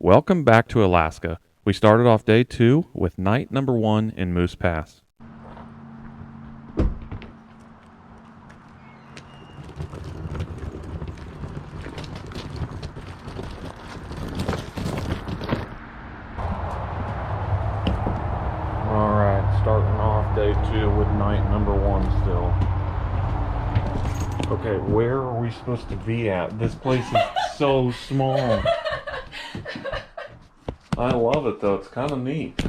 Welcome back to Alaska. We started off day 2 with night number 1 in Moose Pass. Alright, starting off day 2 with night number 1 still. Okay, where are we supposed to be at? This place is so small. I love it though, it's kind of neat.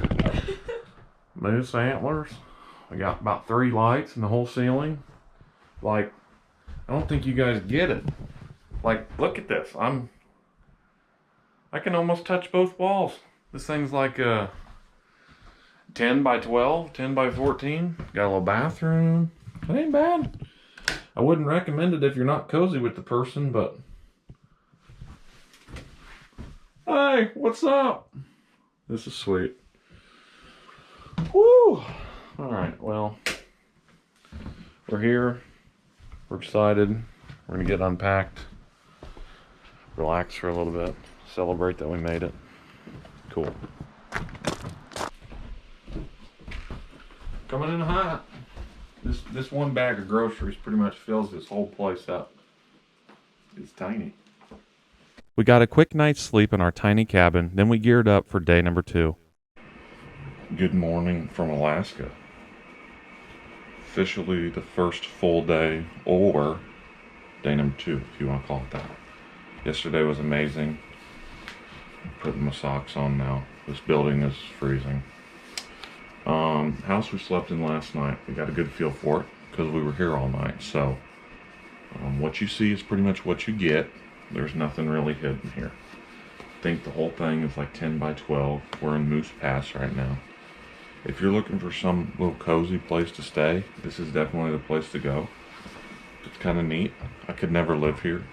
Moose antlers. We got about 3 lights in the whole ceiling. Like, I don't think you guys get it. Like, look at this. I can almost touch both walls. This thing's like a 10 by 12, 10 by 14. Got a little bathroom. It ain't bad. I wouldn't recommend it if you're not cozy with the person, but... Hey, what's up? This is sweet. Woo! Alright, well, we're here. We're excited. We're gonna get unpacked. Relax for a little bit. Celebrate that we made it. Cool. Coming in hot. This one bag of groceries pretty much fills this whole place up. It's tiny. We got a quick night's sleep in our tiny cabin, then we geared up for day number 2. Good morning from Alaska. Officially the first full day, or day number 2, if you want to call it that. Yesterday was amazing. I'm putting my socks on now. This building is freezing. House we slept in last night, we got a good feel for it because we were here all night. So what you see is pretty much what you get. There's nothing really hidden here. I think the whole thing is like 10 by 12. We're in Moose Pass right now. If you're looking for some little cozy place to stay, this is definitely the place to go. It's kind of neat. I could never live here.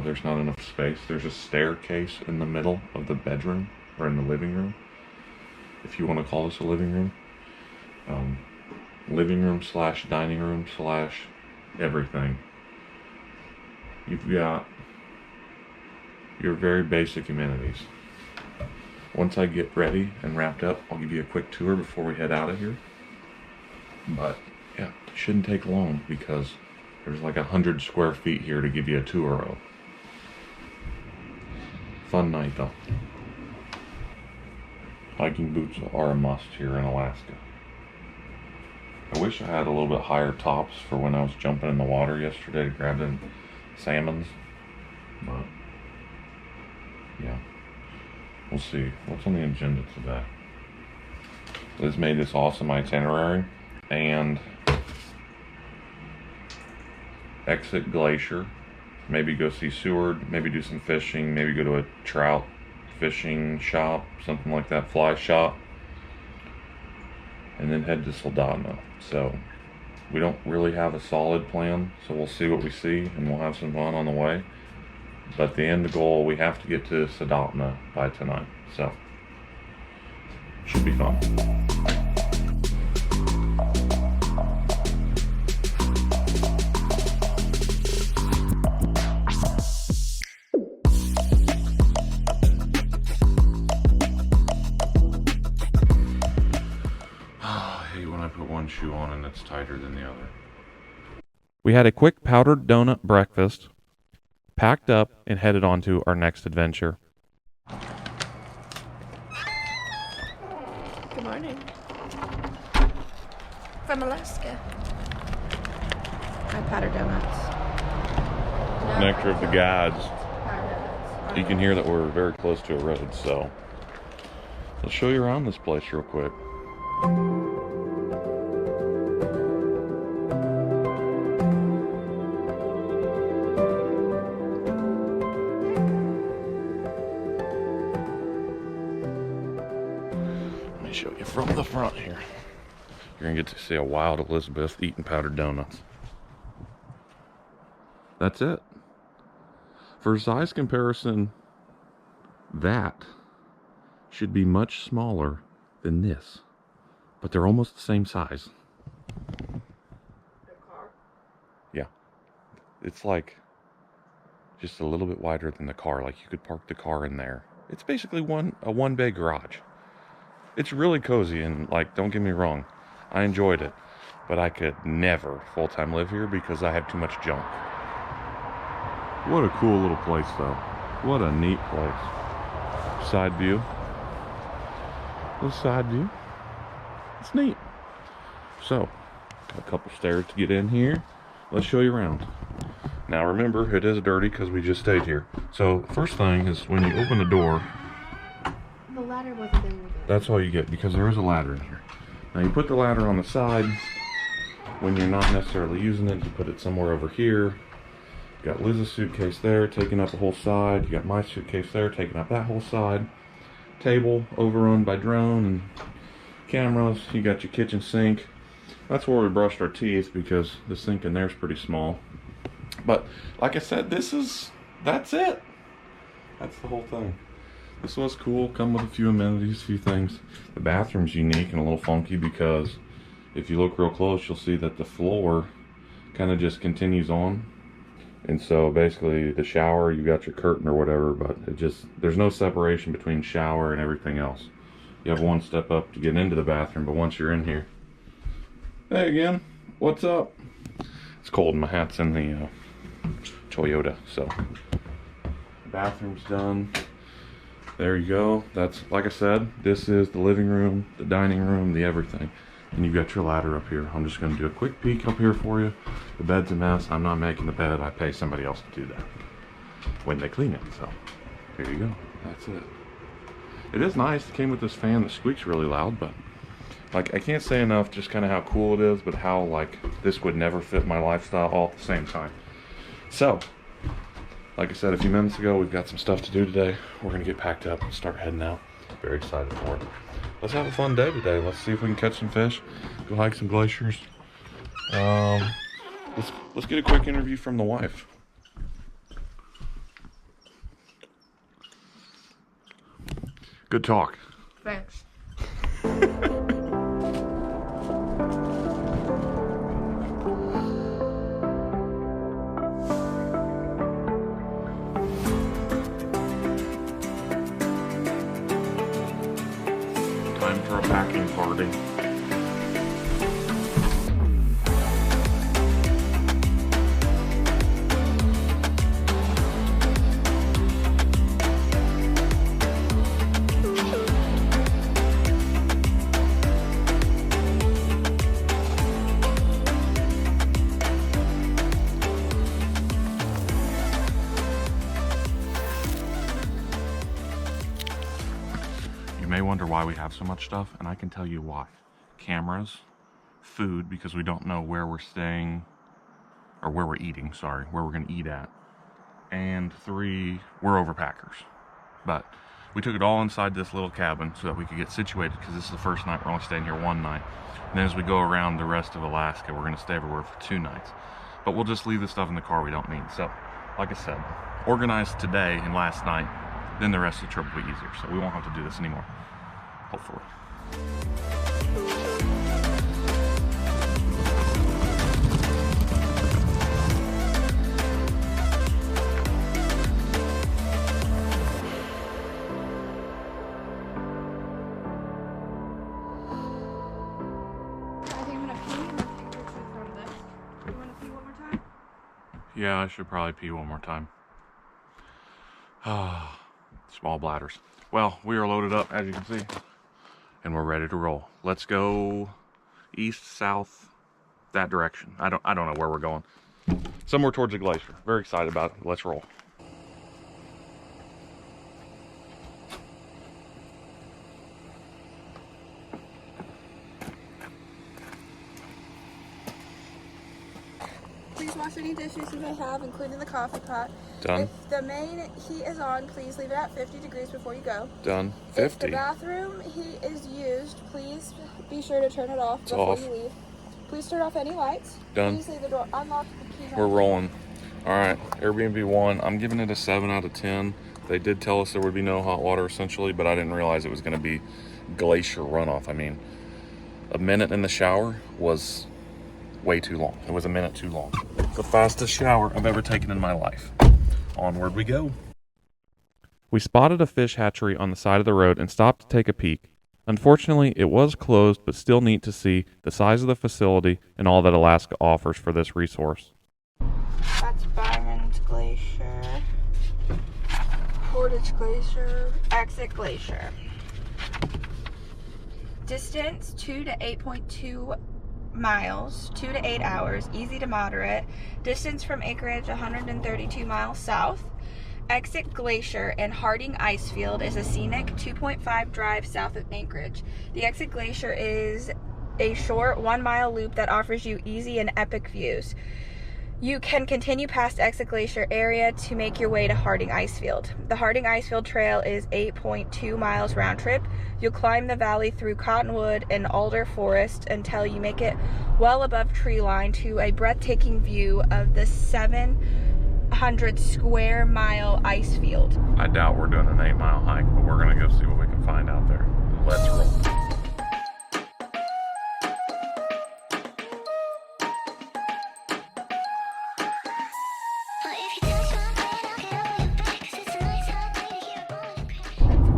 There's not enough space. There's a staircase in the middle of the bedroom, or in the living room, if you want to call this a living room. Living room slash dining room slash everything. You've got your very basic amenities. Once I get ready and wrapped up, I'll give you a quick tour before we head out of here. But yeah, it shouldn't take long because there's like 100 square feet here to give you a tour of. Fun night though. Hiking boots are a must here in Alaska. I wish I had a little bit higher tops for when I was jumping in the water yesterday to grab them salmons, but yeah, we'll see. What's on the agenda today? Liz made this awesome itinerary and exit Glacier, maybe go see Seward, maybe do some fishing, maybe go to a trout fishing shop, something like that, fly shop, and then head to Soldotna. So we don't really have a solid plan, so we'll see what we see and we'll have some fun on the way. But the end goal, we have to get to Soldotna by tonight, so should be fun. One shoe on and it's tighter than the other. We had a quick powdered donut breakfast, packed up, and headed on to our next adventure. Good morning. From Alaska. My powdered donuts. Nectar of the gods. You can hear that we're very close to a road, so let's show you around this place real quick. Show you from the front here. You're gonna get to see a wild Elizabeth eating powdered donuts. That's it. For size comparison, that should be much smaller than this, but they're almost the same size. The car? Yeah, it's like just a little bit wider than the car. Like you could park the car in there. It's basically a one bay garage. It's really cozy, and like, don't get me wrong, I enjoyed it, but I could never full-time live here because I have too much junk. What a cool little place though. What a neat place. Side view. Little side view. It's neat. So, got a couple stairs to get in here. Let's show you around. Now remember, it is dirty because we just stayed here. So, first thing is when you open the door, the ladder wasn't there. That's all you get, because there is a ladder in here. Now you put the ladder on the side. When you're not necessarily using it, you put it somewhere over here. You got Liz's suitcase there, taking up the whole side. You got my suitcase there, taking up that whole side. Table overrun by drone and cameras. You got your kitchen sink. That's where we brushed our teeth because the sink in there is pretty small. But like I said, that's it. That's the whole thing. This was cool. Come with a few amenities, a few things. The bathroom's unique and a little funky because if you look real close, you'll see that the floor kind of just continues on. And so basically the shower, you got your curtain or whatever, but there's no separation between shower and everything else. You have one step up to get into the bathroom, but once you're in here, hey again, what's up? It's cold and my hat's in the Toyota, so bathroom's done. There you go. That's, like I said, this is the living room, the dining room, the everything. And you've got your ladder up here. I'm just going to do a quick peek up here for you. The bed's a mess. I'm not making the bed. I pay somebody else to do that when they clean it. So, here you go. That's it. It is nice. It came with this fan that squeaks really loud, but like, I can't say enough just kind of how cool it is, but how like this would never fit my lifestyle all at the same time. So, like I said a few minutes ago, we've got some stuff to do today. We're going to get packed up and start heading out. Very excited for it. Let's have a fun day today. Let's see if we can catch some fish. Go hike some glaciers. Let's get a quick interview from the wife. Good talk. Thanks. Time for a packing party. You may wonder why we have so much stuff, and I can tell you why. Cameras, food, because we don't know where we're staying, or where we're eating, sorry, where we're gonna eat at. And 3, we're overpackers. But we took it all inside this little cabin so that we could get situated, because this is the first night. We're only staying here one night. And then as we go around the rest of Alaska, we're gonna stay everywhere for 2 nights. But we'll just leave the stuff in the car we don't need. So, like I said, organized today and last night, then the rest of the trip will be easier. So we won't have to do this anymore, hopefully. Yeah, I should probably pee one more time. Small bladders. Well, we are loaded up, as you can see, and we're ready to roll. Let's go east, south, that direction. I don't know where we're going. Somewhere towards the glacier. Very excited about it. Let's roll. Please wash any dishes you may have, including the coffee pot. Done. If the main heat is on, please leave it at 50 degrees before you go. Done. If the 50. bathroom heat is used, please be sure to turn it off It's before off. you leave. Please turn off any lights. Done. Please leave the door unlocked with the key. We're rolling. All right, Airbnb 1. I'm giving it a 7 out of 10. They did tell us there would be no hot water essentially, but I didn't realize it was going to be glacier runoff. I mean, a minute in the shower was way too long. It was a minute too long. The fastest shower I've ever taken in my life. Onward we go. We spotted a fish hatchery on the side of the road and stopped to take a peek. Unfortunately, it was closed, but still neat to see the size of the facility and all that Alaska offers for this resource. That's Byron's Glacier, Portage Glacier, Exit Glacier. Distance 2 to 8.2 miles, 2 to 8 hours, easy to moderate. Distance from Anchorage 132 miles south. Exit Glacier and Harding Ice Field is a scenic 2.5 drive south of Anchorage. The Exit Glacier is a short 1 mile loop that offers you easy and epic views. You can continue past Exit Glacier area to make your way to Harding Ice Field. The Harding Ice Field Trail is 8.2 miles round trip. You'll climb the valley through cottonwood and alder forest until you make it well above tree line to a breathtaking view of the 700 square mile ice field. I doubt we're doing an 8-mile hike, but we're gonna go see what we can find out there. Let's roll.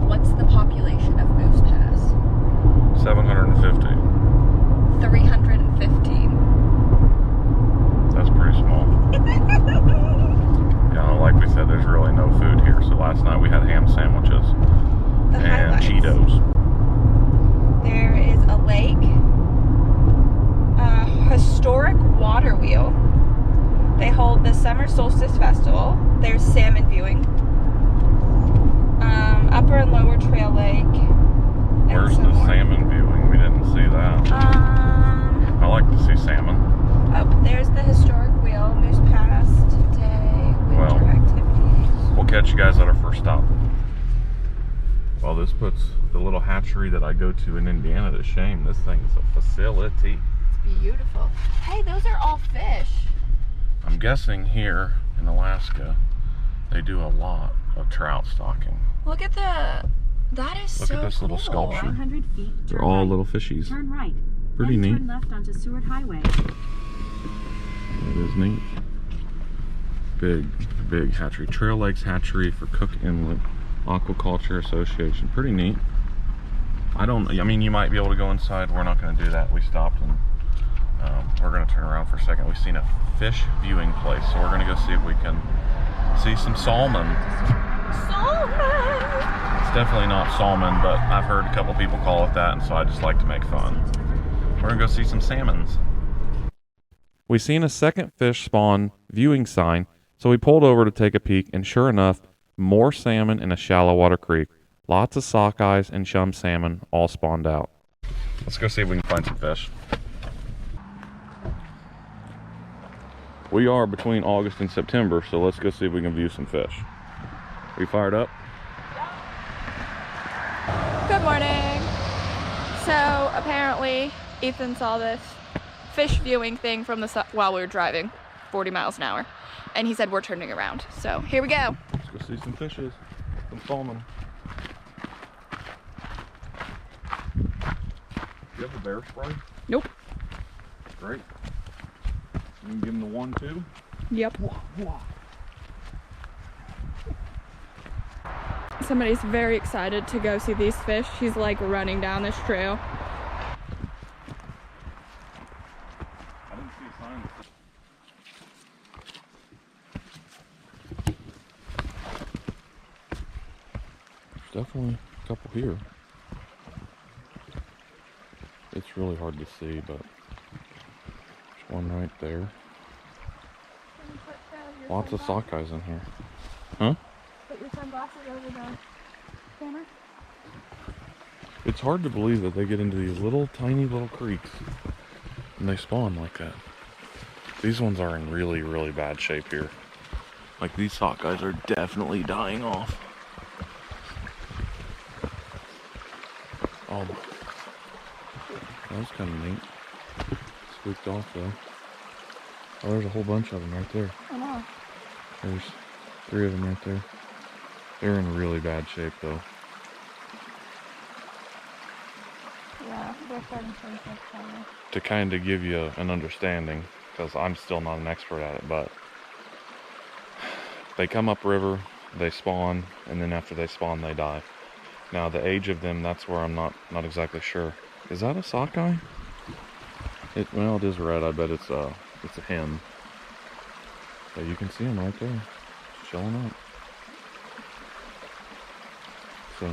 What's the population of Moose Pass? 750. 315. That's pretty small. Yeah, like we said, there's really no food here. So last night we had ham sandwiches and highlights. Cheetos. There is a lake, a historic water wheel. They hold the Summer Solstice Festival. There's salmon viewing. Upper and Lower Trail Lake. Where's the salmon viewing? We didn't see that. I like to see salmon. Oh, there's the historic wheel, Moose Pass today, winter activities. We'll catch you guys at our first stop. Well, this puts the little hatchery that I go to in Indiana to shame. This thing is a facility. It's beautiful. Hey, those are all fish. I'm guessing here in Alaska, they do a lot of trout stocking. Look at that is so cool. Look at this little sculpture. 100 feet. They're all little fishies. Turn right. Pretty Then neat. Turn left onto Seward Highway. That is neat. Big hatchery. Trail Lakes Hatchery for Cook Inlet Aquaculture Association. Pretty neat. I mean, you might be able to go inside. We're not going to do that. We stopped and we're going to turn around for a second. We've seen a fish viewing place, so we're going to go see if we can see some salmon. Salmon! It's definitely not salmon, but I've heard a couple people call it that, and so I just like to make fun. We're going to go see some salmons. We seen a second fish spawn viewing sign, so we pulled over to take a peek, and sure enough, more salmon in a shallow water creek. Lots of sockeyes and chum salmon all spawned out. Let's go see if we can find some fish. We are between August and September, so let's go see if we can view some fish. Are you fired up? Good morning. So apparently Ethan saw this fish viewing thing from the while we were driving 40 miles an hour, and he said we're turning around. So here we go. Let's go see some fishes, some salmon. Do you have a bear spray? Nope. Great. You can give him the 1, 2. Yep. Somebody's very excited to go see these fish. He's like running down this trail. I didn't see a sign. There's definitely a couple here. It's really hard to see, but there's one right there. Lots of sockeyes in here. Huh? Put your sunglasses over the camera. It's hard to believe that they get into these little tiny little creeks and they spawn like that. These ones are in really bad shape here. Like, these sockeyes are definitely dying off. Oh, that was kind of neat. Squeaked off though. Oh, there's a whole bunch of them right there. I know. There's 3 of them right there. They're in really bad shape though. Yeah, they're starting to change their color. To kind of give you an understanding, because I'm still not an expert at it, but they come upriver they spawn, and then after they spawn, they die. Now, the age of them, that's where I'm not exactly sure. Is that a sockeye? Well, it is red. I bet it's a hen. But you can see them right there, chilling up. So,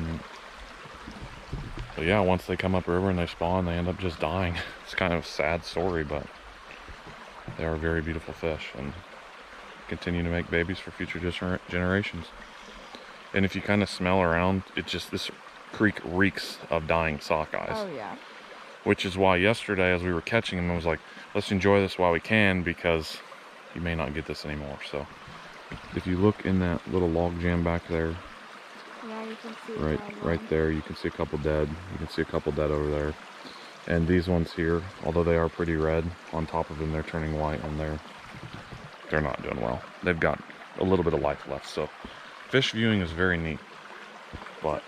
but yeah, once they come upriver and they spawn, they end up just dying. It's kind of a sad story, but they are very beautiful fish and continue to make babies for future generations. And if you kind of smell around, this creek reeks of dying sockeyes. Oh yeah. Which is why yesterday, as we were catching them, I was like, let's enjoy this while we can, because you may not get this anymore. So if you look in that little log jam back there, Yeah, you can see right there, you can see a couple dead. You can see a couple dead over there. And these ones here, although they are pretty red, on top of them they're turning white, and they're not doing well. They've got a little bit of life left. So fish viewing is very neat, but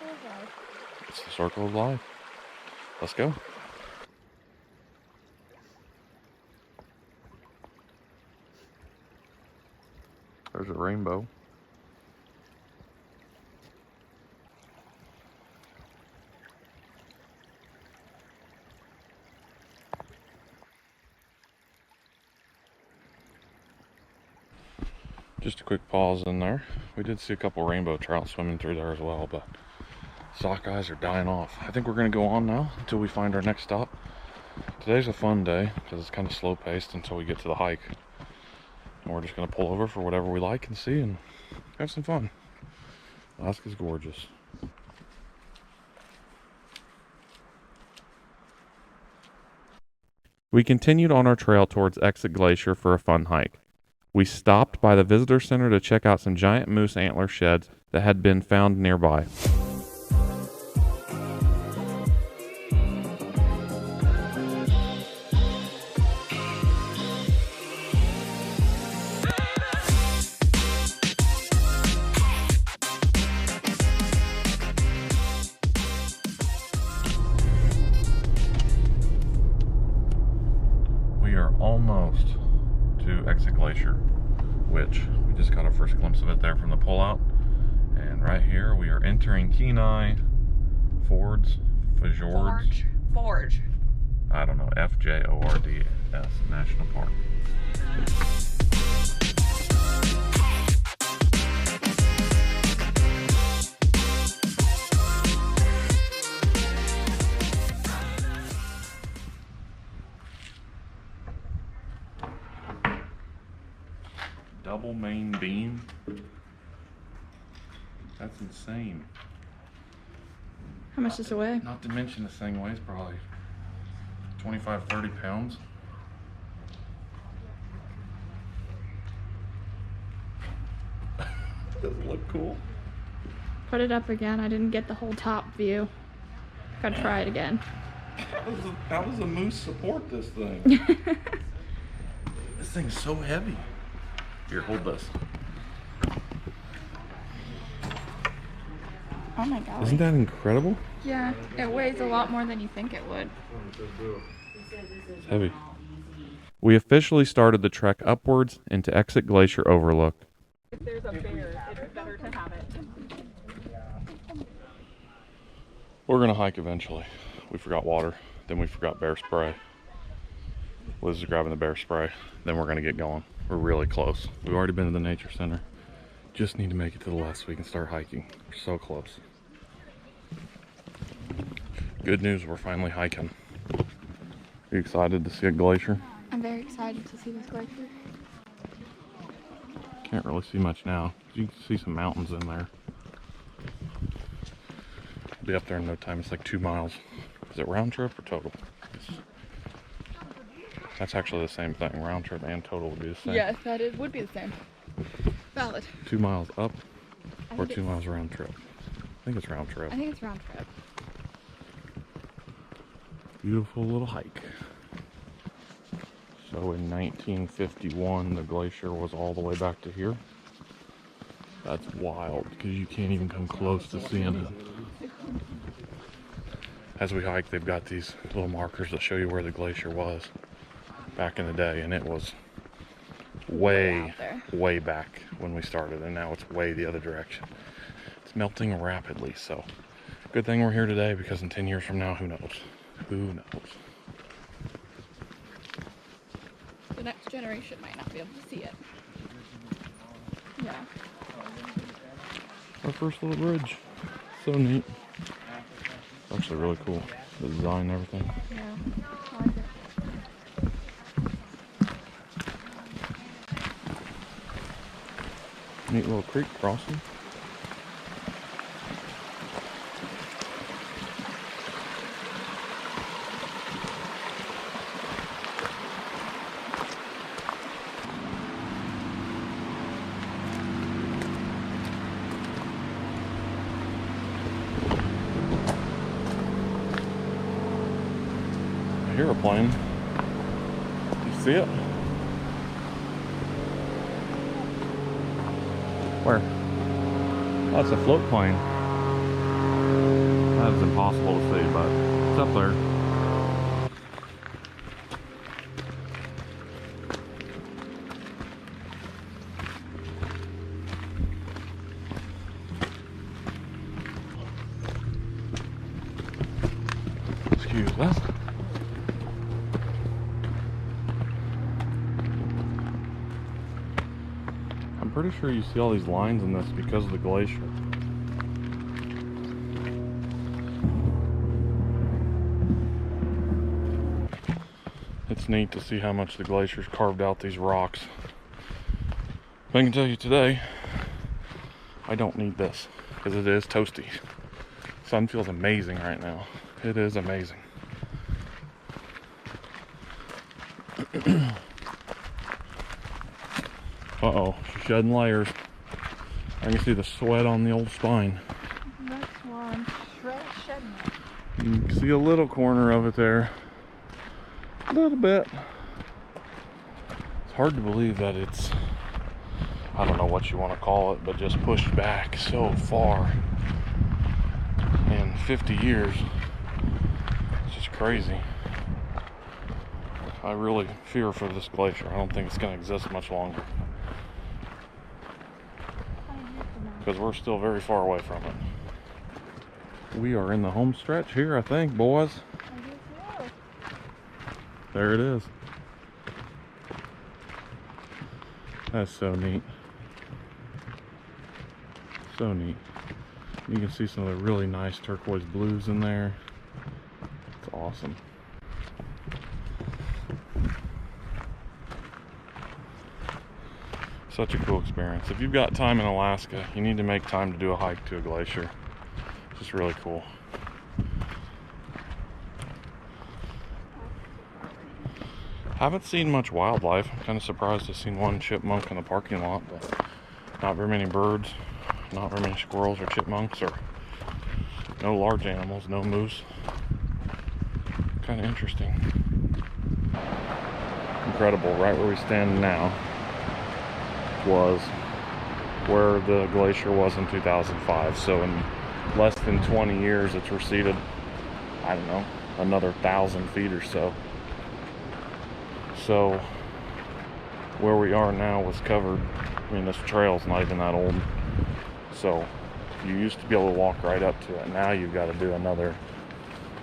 it's the circle of life. Let's go. There's a rainbow. Just a quick pause in there. We did see a couple rainbow trout swimming through there as well, but sockeyes are dying off. I think we're gonna go on now until we find our next stop. Today's a fun day because it's kind of slow paced until we get to the hike. And we're just gonna pull over for whatever we like and see and have some fun. Alaska's gorgeous. We continued on our trail towards Exit Glacier for a fun hike. We stopped by the visitor center to check out some giant moose antler sheds that had been found nearby. We are almost to Exit Glacier, which we just got our first glimpse of it there from the pullout. And right here we are entering Kenai Forge. I don't know, FJORDS National Park. Double main beam. That's insane. How much does it weigh? Not to mention this thing weighs probably 25, 30 pounds. Does it look cool? Put it up again. I didn't get the whole top view. Gotta try it again. How does a moose support this thing? This thing's so heavy. Here, hold this. Oh my god. Isn't that incredible? Yeah, it weighs a lot more than you think it would. It's heavy. We officially started the trek upwards into Exit Glacier Overlook. If there's a bear, it's better to have it. We're gonna hike eventually. We forgot water, then we forgot bear spray. Liz is grabbing the bear spray, then we're gonna get going. We're really close. We've already been to the nature center. Just need to make it to the last so we can start hiking. We're so close. Good news, we're finally hiking. Are you excited to see a glacier? I'm very excited to see this glacier. Can't really see much now. You can see some mountains in there. We'll be up there in no time. It's like 2 miles. Is it round trip or total? That's actually the same thing. Round trip and total would be the same. Yes, that would be the same. Valid. 2 miles up or 2 miles round trip? I think it's round trip. I think it's round trip. Beautiful little hike. So in 1951, the glacier was all the way back to here. That's wild because you can't even come close to seeing it. As we hike, they've got these little markers that show you where the glacier was back in the day, and it was way, out there. way back when we started, and now it's way the other direction. It's melting rapidly, so good thing we're here today, because in 10 years from now, who knows? Who knows? The next generation might not be able to see it. Yeah. Our first little bridge. So neat. It's actually really cool. The design and everything. Yeah. I like it. Neat little creek crossing. I hear a plane. You see it? Where? Oh, that's a float plane. That is impossible to see, but it's up there. Excuse us. I'm pretty sure you see all these lines in this because of the glacier. It's neat to see how much the glacier's carved out these rocks. But I can tell you today, I don't need this, because it is toasty. Sun feels amazing right now. It is amazing. Uh-oh, she's shedding layers. I can see the sweat on the old spine. That's why I'm shedding it. You can see a little corner of it there. A little bit. It's hard to believe that it's, I don't know what you want to call it, but just pushed back so far in 50 years. It's just crazy. I really fear for this glacier. I don't think it's going to exist much longer, because we're still very far away from it. We are in the home stretch here, I think, boys. There it is. That's so neat. So neat. You can see some of the really nice turquoise blues in there. It's awesome. Such a cool experience. If you've got time in Alaska, you need to make time to do a hike to a glacier. It's just really cool. Haven't seen much wildlife. I'm kind of surprised I've seen one chipmunk in the parking lot, but not very many birds, not very many squirrels or chipmunks, or no large animals, no moose. Kind of interesting. Incredible. Right where we stand now was where the glacier was in 2005. So in less than 20 years, it's receded, I don't know, another 1,000 feet or so. So where we are now was covered. I mean, this trail's not even that old. So you used to be able to walk right up to it. Now you've got to do another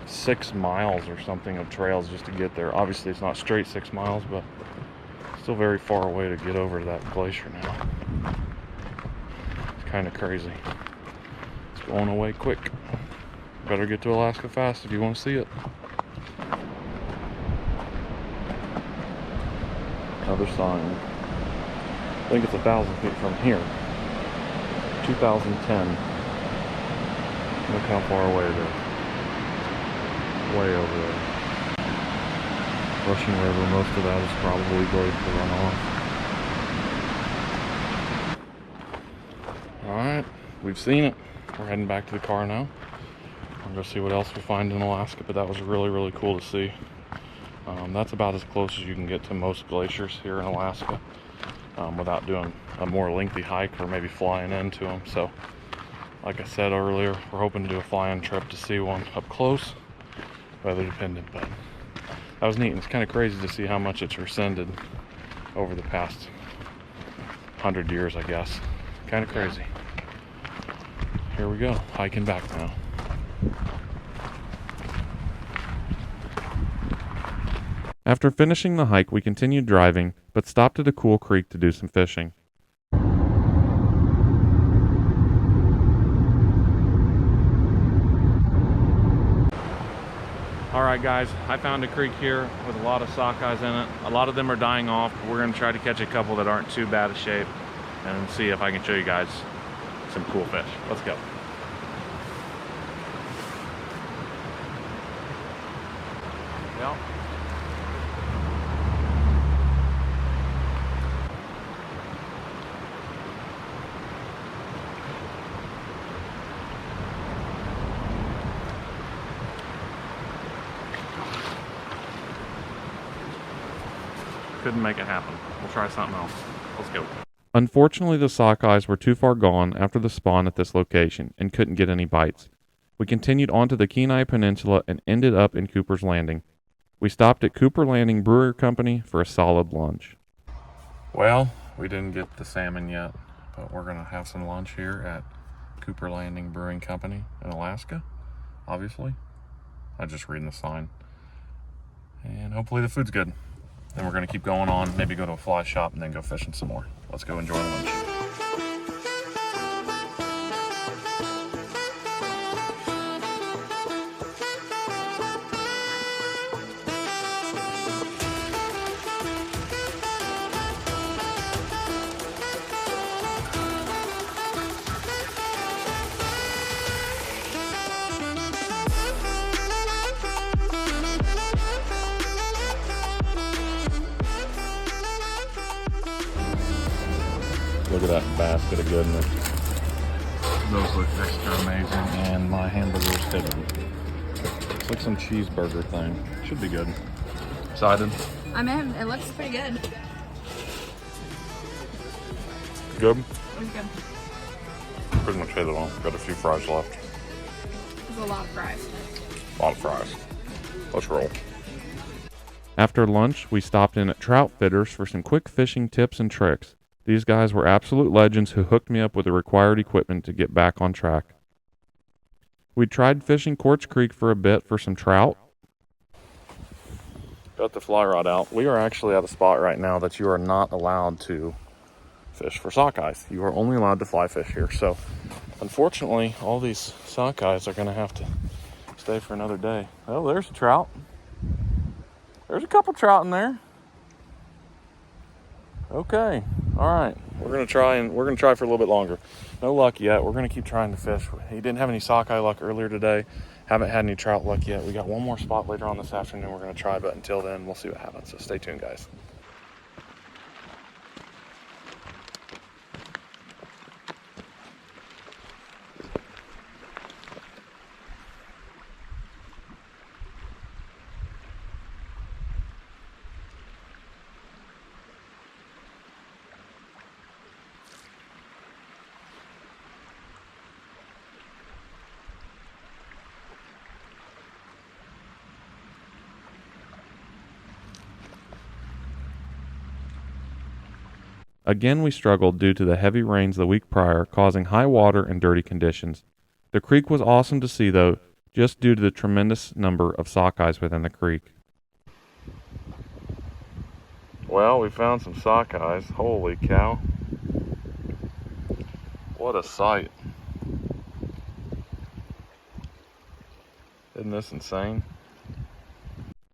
6 miles or something of trails just to get there. Obviously it's not straight 6 miles, but still very far away to get over to that glacier now. It's kind of crazy. It's going away quick. Better get to Alaska fast if you want to see it. Another sign. I think it's 1,000 feet from here. 2010. Look how far away it is. Way over there. Rushing River, most of that is probably glacier runoff. Alright, we've seen it. We're heading back to the car now. I'm going to see what else we find in Alaska, but that was really, really cool to see. That's about as close as you can get to most glaciers here in Alaska without doing a more lengthy hike or maybe flying into them. So, like I said earlier, we're hoping to do a fly-in trip to see one up close, weather dependent, but that was neat. And it's kind of crazy to see how much it's rescinded over the past 100 years, I guess. Kind of crazy. Here we go, hiking back now. After finishing the hike, we continued driving, but stopped at a cool creek to do some fishing. Alright guys, I found a creek here with a lot of sockeyes in it. A lot of them are dying off, but we're going to try to catch a couple that aren't too bad a shape and see if I can show you guys some cool fish. Let's go. Yep. Couldn't make it happen. We'll try something else. Let's go. Unfortunately, the sockeyes were too far gone after the spawn at this location and couldn't get any bites. We continued onto the Kenai Peninsula and ended up in Cooper's Landing. We stopped at Cooper Landing Brewer Company for a solid lunch. Well, we didn't get the salmon yet, but we're going to have some lunch here at Cooper Landing Brewing Company in Alaska, obviously. I'm just reading the sign. And hopefully the food's good. Then we're going to keep going on, maybe go to a fly shop and then go fishing some more. Let's go enjoy lunch. Look at that basket of goodness. Those look extra amazing, and my hamburger's hidden. It's like some cheeseburger thing. Should be good. Excited? I'm in. It looks pretty good. Good? It was good. Pretty much hit it on. Got a few fries left. There's a lot of fries. A lot of fries. Let's roll. After lunch, we stopped in at Trout Fitters for some quick fishing tips and tricks. These guys were absolute legends who hooked me up with the required equipment to get back on track. We tried fishing Quartz Creek for a bit for some trout. Got the fly rod out. We are actually at a spot right now that you are not allowed to fish for sockeyes. You are only allowed to fly fish here. So, unfortunately, all these sockeyes are going to have to stay for another day. Oh, there's a trout. There's a couple trout in there. Okay, all right. We're gonna try for a little bit longer. No luck yet. We're gonna keep trying to fish. He didn't have any sockeye luck earlier today. Haven't had any trout luck yet. We got one more spot later on this afternoon we're gonna try, but until then, we'll see what happens. So stay tuned, guys. Again, we struggled due to the heavy rains the week prior, causing high water and dirty conditions. The creek was awesome to see, though, just due to the tremendous number of sockeyes within the creek. Well, we found some sockeyes. Holy cow. What a sight. Isn't this insane?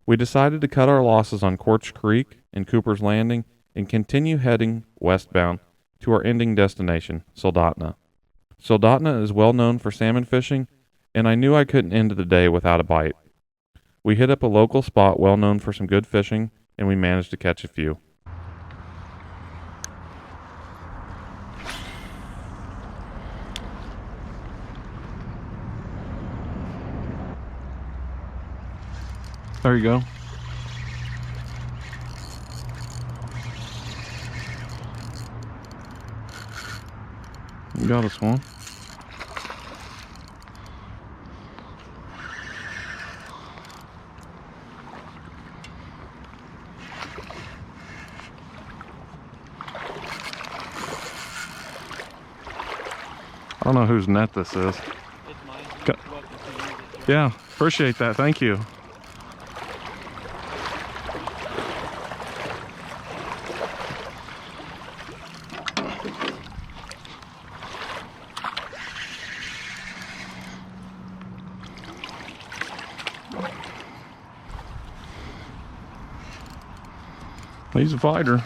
We decided to cut our losses on Quartz Creek and Cooper's Landing and continue heading westbound to our ending destination, Soldotna. Soldotna is well known for salmon fishing, and I knew I couldn't end the day without a bite. We hit up a local spot well known for some good fishing, and we managed to catch a few. There you go. You got us one. I don't know whose net this is. It's mine. Go- Yeah, appreciate that. Thank you. He's a fighter.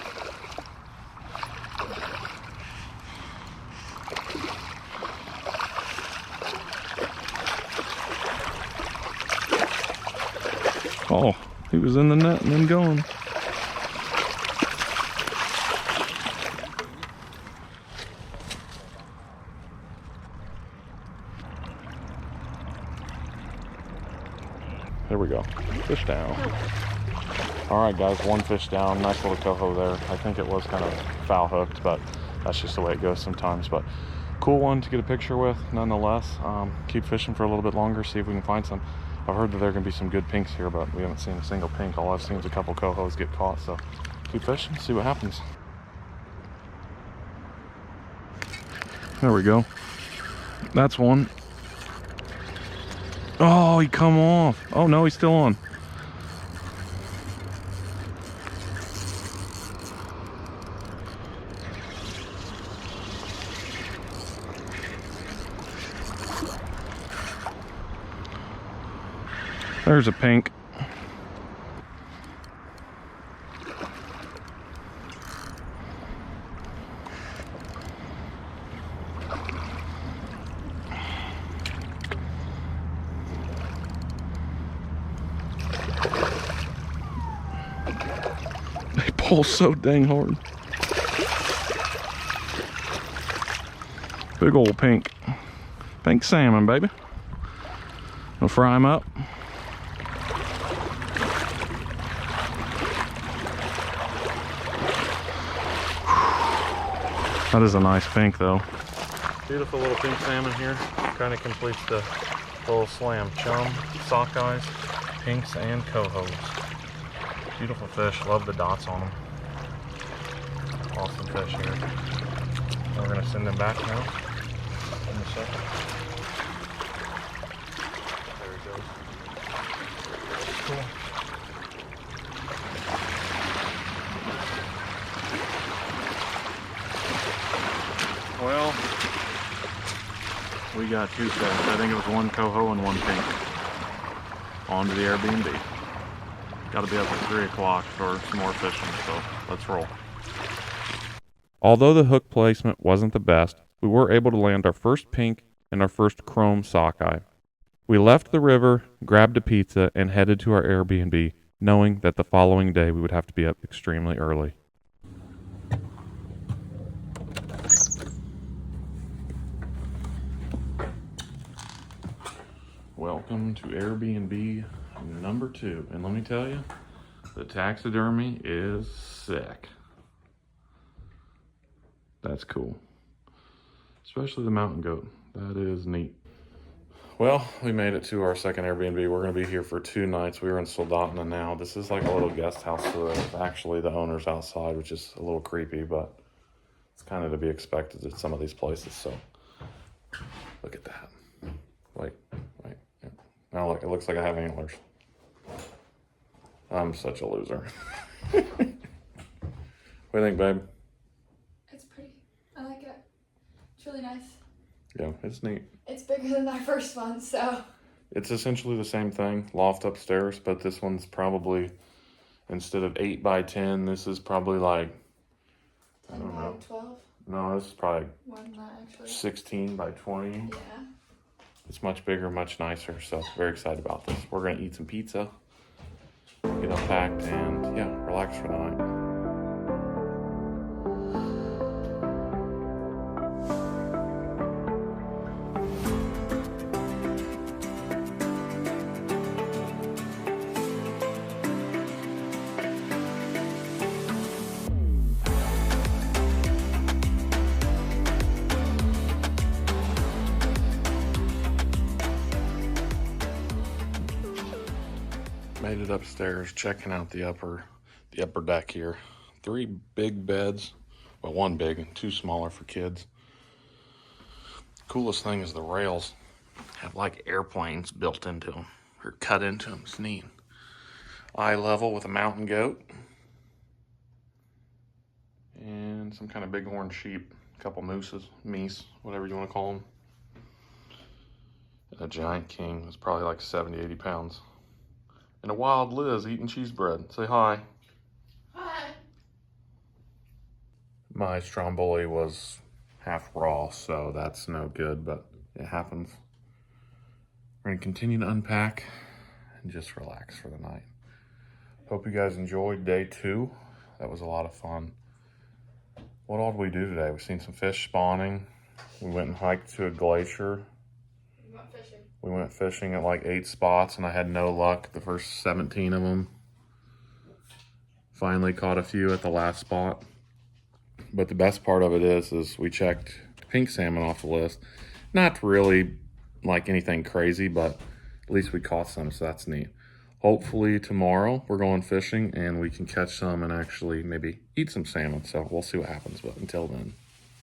Oh, he was in the net and then going. There we go. Fish down. All right, guys, one fish down. Nice little coho there. I think it was kind of foul hooked, but that's just the way it goes sometimes. But cool one to get a picture with, nonetheless. Keep fishing for a little bit longer, see if we can find some. I've heard that there are going to be some good pinks here, but we haven't seen a single pink. All I've seen is a couple cohos get caught, so keep fishing, see what happens. There we go. That's one. Oh, he come off. Oh no, he's still on. There's a pink. They pull so dang hard. Big old pink. Pink salmon, baby. We'll fry them up. That is a nice pink though. Beautiful little pink salmon here. Kind of completes the little slam. Chum, sockeyes, pinks, and cohos. Beautiful fish. Love the dots on them. Awesome fish here. We're going to send them back now in a second. There he goes. Cool. Well, we got two sets. I think it was one coho and one pink. On to the Airbnb. Got to be up at 3 o'clock for some more fishing, so let's roll. Although the hook placement wasn't the best, we were able to land our first pink and our first chrome sockeye. We left the river, grabbed a pizza, and headed to our Airbnb, knowing that the following day we would have to be up extremely early. Welcome to Airbnb number 2. And let me tell you, the taxidermy is sick. That's cool. Especially the mountain goat. That is neat. Well, we made it to our second Airbnb. We're going to be here for 2 nights. We were in Soldotna now. This is like a little guest house to it. Actually, the owner's outside, which is a little creepy, but it's kind of to be expected at some of these places. So, look at that. Wait. Yeah. Now look, it looks like I have antlers. I'm such a loser. What do you think, babe? It's pretty. I like it. It's really nice. Yeah, it's neat. It's bigger than our first one, so. It's essentially the same thing, loft upstairs, but this one's probably, instead of 8 by 10, this is probably like, 10 by 12? No, this is probably More than that, actually. 16 by 20. Yeah. It's much bigger, much nicer, so very excited about this. We're gonna eat some pizza, get unpacked, and yeah, relax for the night. Made it upstairs, checking out the upper deck here. 3 big beds, well, 1 big and 2 smaller for kids. Coolest thing is the rails have like airplanes built into them or cut into them. It's neat. Eye level with a mountain goat and some kind of bighorn sheep, a couple mooses, meese, whatever you want to call them. And a giant king that's probably like 70, 80 pounds. And a wild Liz eating cheese bread. Say hi. Hi. My stromboli was half raw, so that's no good, but it happens. We're gonna continue to unpack and just relax for the night. Hope you guys enjoyed day 2. That was a lot of fun. What all did we do today? We've seen some fish spawning. We went and hiked to a glacier. We went fishing. We went fishing at like 8 spots and I had no luck the first 17 of them. Finally caught a few at the last spot. But the best part of it is we checked pink salmon off the list. Not really like anything crazy, but at least we caught some, so that's neat. Hopefully tomorrow we're going fishing and we can catch some and actually maybe eat some salmon. So we'll see what happens, but until then.